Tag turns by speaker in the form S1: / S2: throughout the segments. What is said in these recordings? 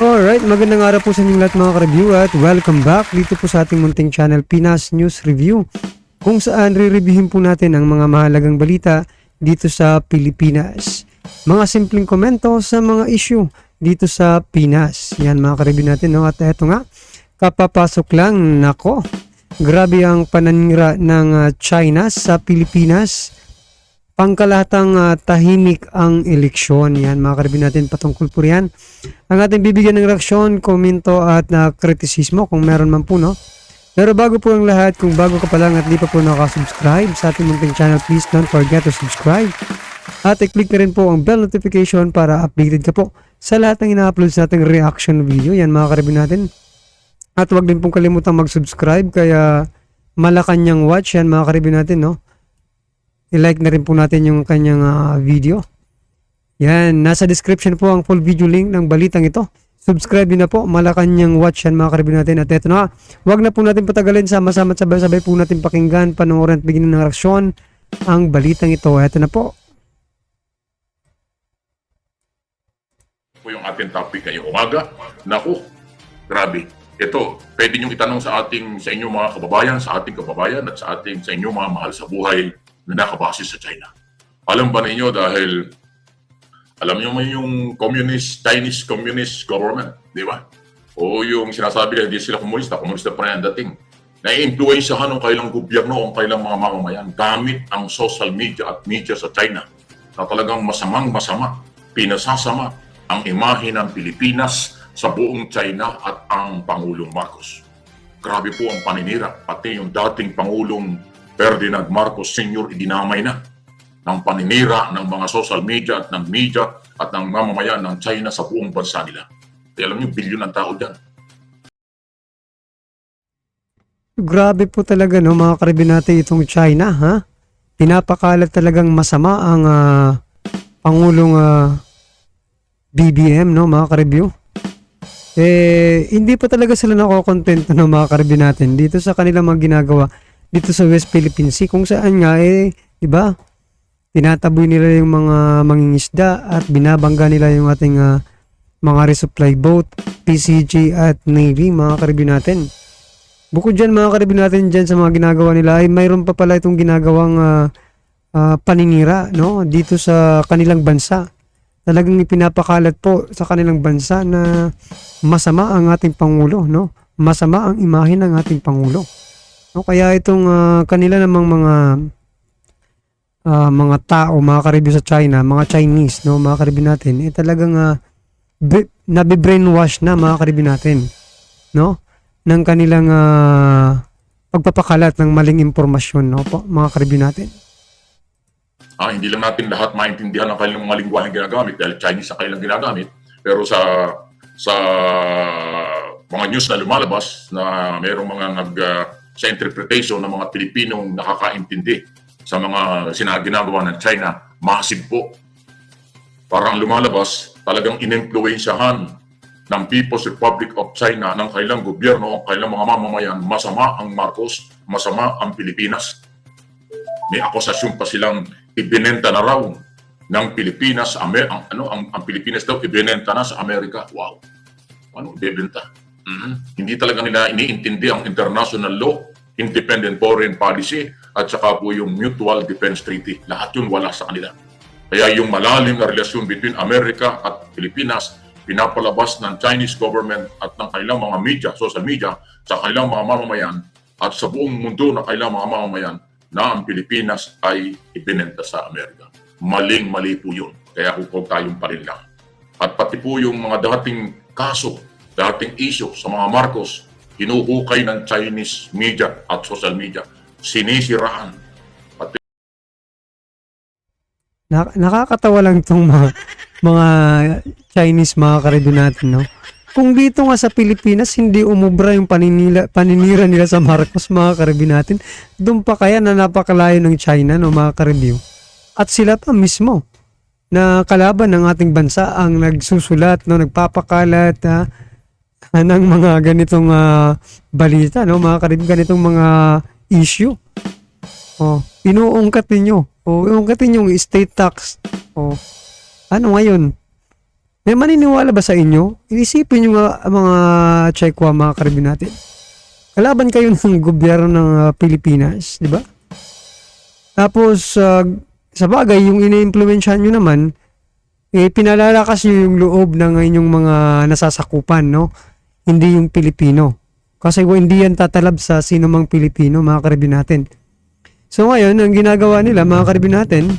S1: Alright, magandang araw po sa inyong lahat mga ka-review at welcome back dito po sa ating munting channel Pinas News Review, kung saan re-reviewin po natin ang mga mahalagang balita dito sa Pilipinas. Mga simpleng komento sa mga issue dito sa Pinas. Yan mga ka-review natin, no? At eto nga, kapapasok lang, nako, grabe ang pananira ng China sa Pilipinas. Pangkalahatang tahimik ang eleksyon. Yan mga ka-review natin patungkol po riyan. Ang ating bibigyan ng reaksyon, komento at kritisismo kung meron man po, no? Pero bago po ang lahat, kung bago ka pa lang at di pa po nakasubscribe sa ating munting channel, please don't forget to subscribe. At i-click na rin po ang bell notification para updated ka po sa lahat ng ina-upload sa ating reaction video. Yan mga ka-review natin. At huwag din pong kalimutang mag-subscribe, kaya malakanyang watch yan mga ka-review natin, no? I-like na rin po natin yung kanyang video. Yan, nasa description po ang full video link ng balitang ito. Subscribe nyo na po, malakanyang watch yan mga ka-review natin. At eto na, huwag na po natin patagalin, sama-sama at sabay-sabay po natin pakinggan, panoorin at bigyan ng reaksyon ang balitang ito. Eto na po.
S2: Po yung ating topic ngayong umaga. Naku, grabe. Ito, pwede nyo itanong sa inyong mga kababayan, sa ating kababayan at sa inyong mga mahal sa buhay na nakabase sa China. Alam ba ninyo dahil alam niyo man yung Chinese communist government, di ba? O yung sinasabi na hindi sila komunista pa rin ang dating. Na-influensyahan ng kailang gobyerno o kailang mga mamamayan gamit ang social media at media sa China na talagang masamang-masama, pinasasama ang imahe ng Pilipinas sa buong China at ang Pangulong Marcos. Grabe po ang paninira, pati yung dating Pangulong Ferdinand Marcos Sr. idinamay na ng paninira ng mga social media at ng media at ng mamamayan ng China sa buong bansa nila. Kaya alam niyo, bilyon ang tao dyan.
S1: Grabe po talaga, no, mga ka-review natin itong China, ha? Pinapakalat talagang masama ang Pangulong BBM, no, mga ka-review. Hindi pa talaga sila nakokontento, no, mga ka-review natin dito sa kanilang mga ginagawa dito sa West Philippine Sea, kung saan nga diba, tinataboy nila yung mga mangingisda at binabangga nila yung ating mga resupply boat, PCG at Navy, mga ka-review natin. Bukod dyan mga ka-review natin dyan sa mga ginagawa nila ay mayroon pa pala itong ginagawang paninira, no, dito sa kanilang bansa. Talagang ipinapakalat po sa kanilang bansa na masama ang ating Pangulo, no? Masama ang imahe ng ating Pangulo. No, kaya itong kanila namang mga tao, mga ka-review sa China, mga Chinese, no, mga ka-review natin, talagang nabi-brainwash na mga ka-review natin, no, ng kanilang pagpapakalat ng maling impormasyon, no po, mga ka-review natin.
S2: Hindi lang natin lahat maintindihan ang kanilang mga lingwaheng ginagamit dahil Chinese ang kanilang ginagamit, pero sa mga news na lumalabas na mayroong mga sa interpretation ng mga Pilipinong nakakaintindi sa mga ginagawa ng China, massive po. Parang lumalabas, talagang inimpluwensyahan ng People's Republic of China, ng kailang gobyerno, ang kailang mga mamamayan, masama ang Marcos, masama ang Pilipinas. May akusasyon pa silang ibinenta na raw ng Pilipinas, ang Pilipinas daw ibinenta na sa Amerika. Wow! Ano ibebenta? Hindi talaga nila iniintindi ang international law, independent foreign policy, at saka po yung mutual defense treaty. Lahat yun wala sa kanila. Kaya yung malalim na relasyon between Amerika at Pilipinas, pinapalabas ng Chinese government at ng kailang mga media, social media, sa kailang mga mamamayan at sa buong mundo na kailang mga mamamayan na ang Pilipinas ay ibinenta sa Amerika. Maling-mali po yun. Kaya huwag tayong palinlang. At pati po yung mga dating kaso, dating issue sa mga Marcos, hinuhukay ng Chinese media at social media. Sinisiraan.
S1: Nakakatawa lang itong mga Chinese mga ka-review natin, no? Kung dito nga sa Pilipinas, hindi umubra yung paninira nila sa Marcos, mga ka-review natin, doon pa kaya na napakalayo ng China, no, mga ka-review. At sila pa mismo na kalaban ng ating bansa ang nagsusulat, no, nagpapakalat ng mga ganitong balita, no, mga ka-review, ganitong mga issue. Inuungkat ninyo. Iungkatin yung estate tax. Ano ngayon? May maniniwala ba sa inyo? Inisipin nyo nga mga Chekwa, mga karibyo natin. Kalaban kayo ng gobyerno ng Pilipinas, di ba? Tapos, sa bagay, yung ina-implementsyan nyo naman, pinalalakas nyo yung loob ng inyong mga nasasakupan, no? Hindi yung Pilipino. Kasi hindi yan tatalab sa sino mang Pilipino, mga karibyo natin. So ngayon, ang ginagawa nila, mga karibyo natin,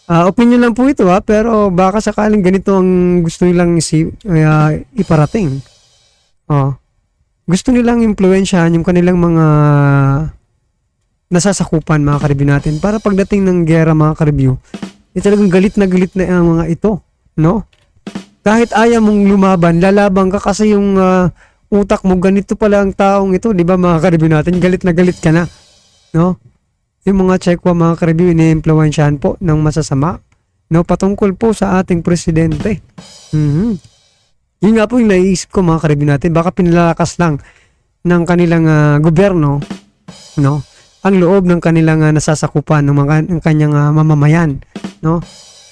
S1: opinion lang po ito pero baka sakaling ganito ang gusto nilang iparating. Gusto nilang impluwensyahan yung kanilang mga nasasakupan, mga karibyo natin, para pagdating ng gera, mga karibyo, talagang galit na ang mga ito, no? Kahit ayaw mong lumaban, lalaban ka kasi yung utak mo, ganito pala ang taong ito, di ba, mga karibyo natin, galit na galit ka na, no? Yung mga Chekwa, mga karibyo, ini-impluwensyahan po ng masasama, no, patungkol po sa ating presidente. Yun nga po yung naiisip ko, mga karibyo natin, baka pinalakas lang ng kanilang gobyerno, no, ang loob ng kanilang nasasakupan ng kanyang mamamayan, no,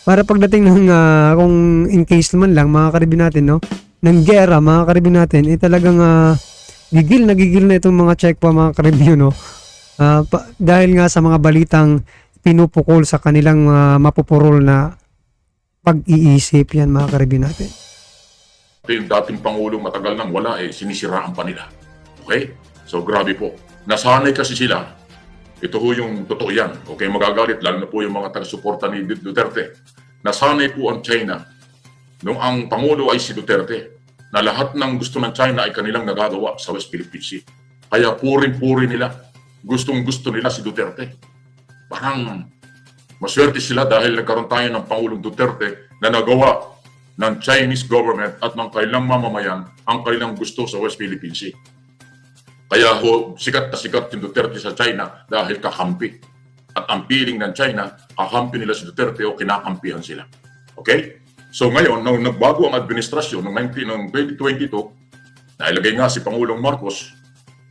S1: para pagdating ng kung in case naman lang, mga karibyo natin, no, ng gera, mga karibyo natin, talagang gigil na itong mga Chekwa, mga karibyo, no. Dahil nga sa mga balitang pinupukol sa kanilang mapupurol na pag-iisip, yan, mga karibyo natin.
S2: Yung dating Pangulong matagal nang wala, sinisiraan pa nila. Okay? So grabe po. Nasanay kasi sila. Ito ho yung totoo yan. Okay, magagalit, lalo na po yung mga taga-suporta ni Duterte. Nasanay po ang China nung ang Pangulo ay si Duterte, na lahat ng gusto ng China ay kanilang nagagawa sa West Philippine Sea. Kaya puri nila. Gustong-gusto nila si Duterte. Parang maswerte sila dahil nagkaroon tayo ng Pangulong Duterte na nagawa ng Chinese government at ng kailang mamamayan ang kailang gusto sa West Philippine Sea. Kaya sikat na sikat yung Duterte sa China dahil kakampi. At ang piling ng China, kakampi nila si Duterte o kinakampihan sila. Okay? So ngayon, nung nagbago ang administrasyon noong 2022, nailagay nga si Pangulong Marcos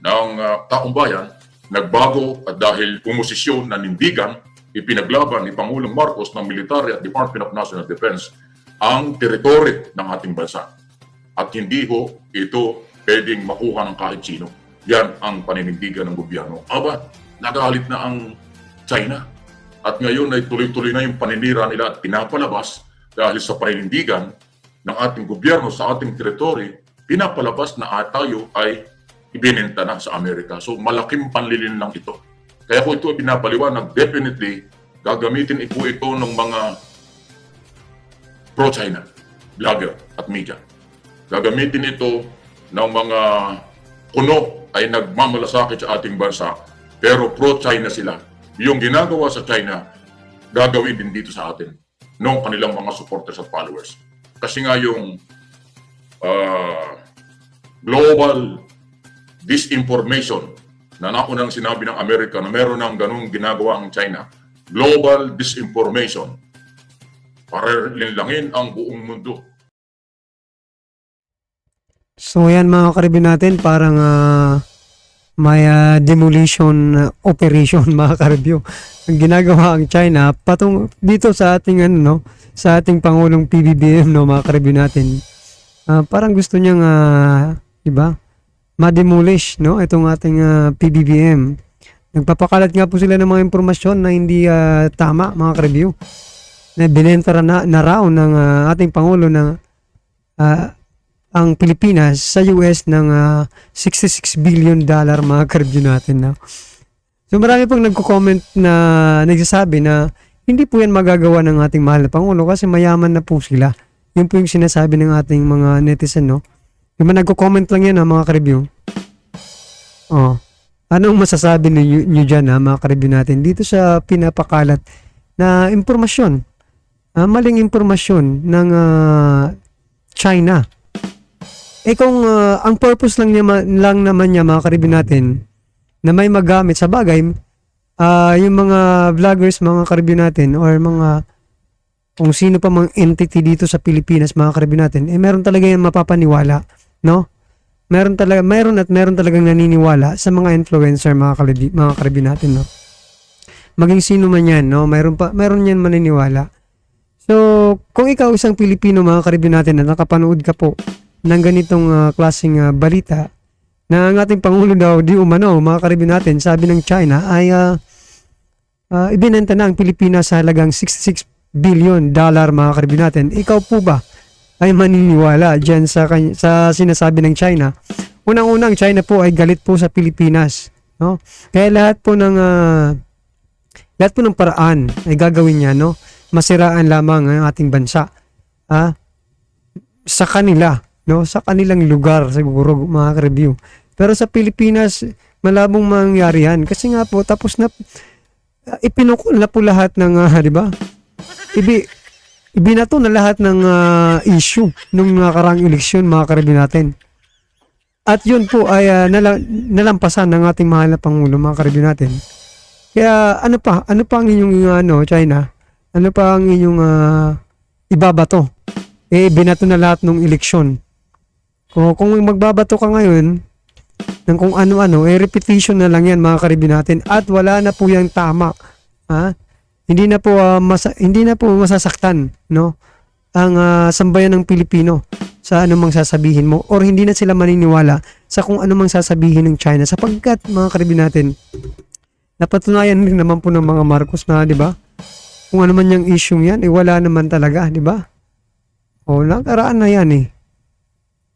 S2: ng taong bayan, nagbago at dahil pumosisyon na nindigan, ipinaglaban ni Pangulong Marcos ng Military at Department of National Defense ang teritoryo ng ating bansa. At hindi ho ito pwedeng makuha ng kahit sino. Yan ang paninindigan ng gobyerno. Aba, nagalit na ang China. At ngayon ay tuloy-tuloy na yung paninira nila at pinapalabas dahil sa paninindigan ng ating gobyerno sa ating teritoryo, pinapalabas na tayo ay ibinenta na sa Amerika. So malaking panlilin lang ito. Kaya kung ito pinapaliwanag, definitely gagamitin po ito ng mga pro-China vlogger at media. Gagamitin ito ng mga kuno ay nagmamalasakit sa ating bansa, pero pro-China sila. Yung ginagawa sa China, gagawin din dito sa atin ng kanilang mga supporters at followers. Kasi nga yung global disinformation na naunang sinabi ng Amerika na meron ng ganung ginagawa ang China. Global disinformation. Para linlangin ang buong mundo.
S1: So yan, mga karibyo natin, parang may demolition operation, mga karibyo. Ang ginagawa ang China patong dito sa ating sa ating Pangulong PBBM, no, mga karibyo natin. Parang gusto niyang diba, ma-demolish, no, itong ating PBBM. Nagpapakalat nga po sila ng mga impormasyon na hindi tama, mga karibyo. Na binenta na raw ng ating Pangulo ng ang Pilipinas sa US ng $66 billion, mga karibyo natin. No? So marami pong nagko-comment na nagsasabi na hindi po yan magagawa ng ating mahal na Pangulo kasi mayaman na po sila. Yun po yung sinasabi ng ating mga netizen, no? Yung nagko-comment lang yan, mga karibyo. Anong masasabi nyo dyan, mga karibyo natin? Dito sa pinapakalat na impormasyon. Maling impormasyon ng China. Kung ang purpose lang naman niya, mga karibyo natin, na may magamit sa bagay, yung mga vloggers, mga karibyo natin, or mga kung sino pa mga entity dito sa Pilipinas, mga karibyo natin, meron talaga yung mapapaniwala, no? Meron talagang naniniwala sa mga influencer, mga karibyo natin, no? Maging sino man yan, no? Meron yan maniniwala. So, kung ikaw isang Pilipino mga ka-review natin na nakapanood ka po ng ganitong klaseng balita na ang ating Pangulo daw di umano mga ka-review natin, sabi ng China ay ibinenta na ang Pilipinas sa halagang $66 billion mga ka-review natin. Ikaw po ba ay maniniwala dyan sa sinasabi ng China? Unang-unang, China po ay galit po sa Pilipinas. No? Kaya lahat po ng paraan ay gagawin niya, no? Masiraan lamang ang ating bansa. Sa kanila, no? Sa kanilang lugar siguro mga ka-review. Pero sa Pilipinas, malabong mangyari yan. Kasi nga po, tapos na, ipinukol na po lahat ng, di ba? Ibinato na lahat ng issue nung nakaraang eleksyon mga ka-review natin. At yun po ay nalampasan ng ating mahal na Pangulo mga ka-review natin. Kaya ano pa ang inyong China? Ano pa ang inyong ibabato? Binato na lahat ng eleksyon. Kung magbabato ka ngayon ng kung ano-ano, repetition na lang yan mga ka-review natin at wala na po yung tama. Hindi na po masasaktan, no? Ang sambayan ng Pilipino sa anumang sasabihin mo or hindi na sila maniniwala sa kung anumang sasabihin ng China sapagkat mga ka-review natin napatunayan rin naman po ng mga Marcos na, di ba? Kung ano man yung issue yan, wala naman talaga, di ba? Nakaraan na yan eh.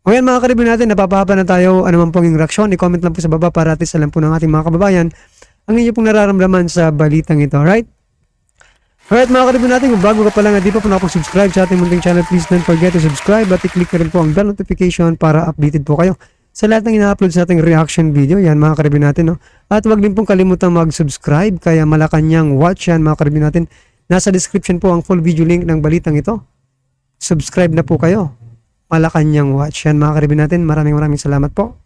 S1: O yan mga ka-review natin, napapahaba na tayo. Ano man pong yung reaksyon, i-comment lang po sa baba para at least alam po ng ating mga kababayan ang inyo pong nararamdaman sa balitang ito, right? Alright mga ka-review natin, kung bago ka pa lang at di pa po nakapag-subscribe sa ating munting channel, please don't forget to subscribe at i-click na rin po ang bell notification para updated po kayo sa lahat ng ina-upload sa ating reaction video. Yan mga ka-review natin, no? At wag din pong kalimutang mag-subscribe, kaya Malacanang watch yan mga ka-review natin. Nasa description po ang full video link ng balitang ito. Subscribe na po kayo. Malacanang watch yan mga ka-review natin. Maraming salamat po.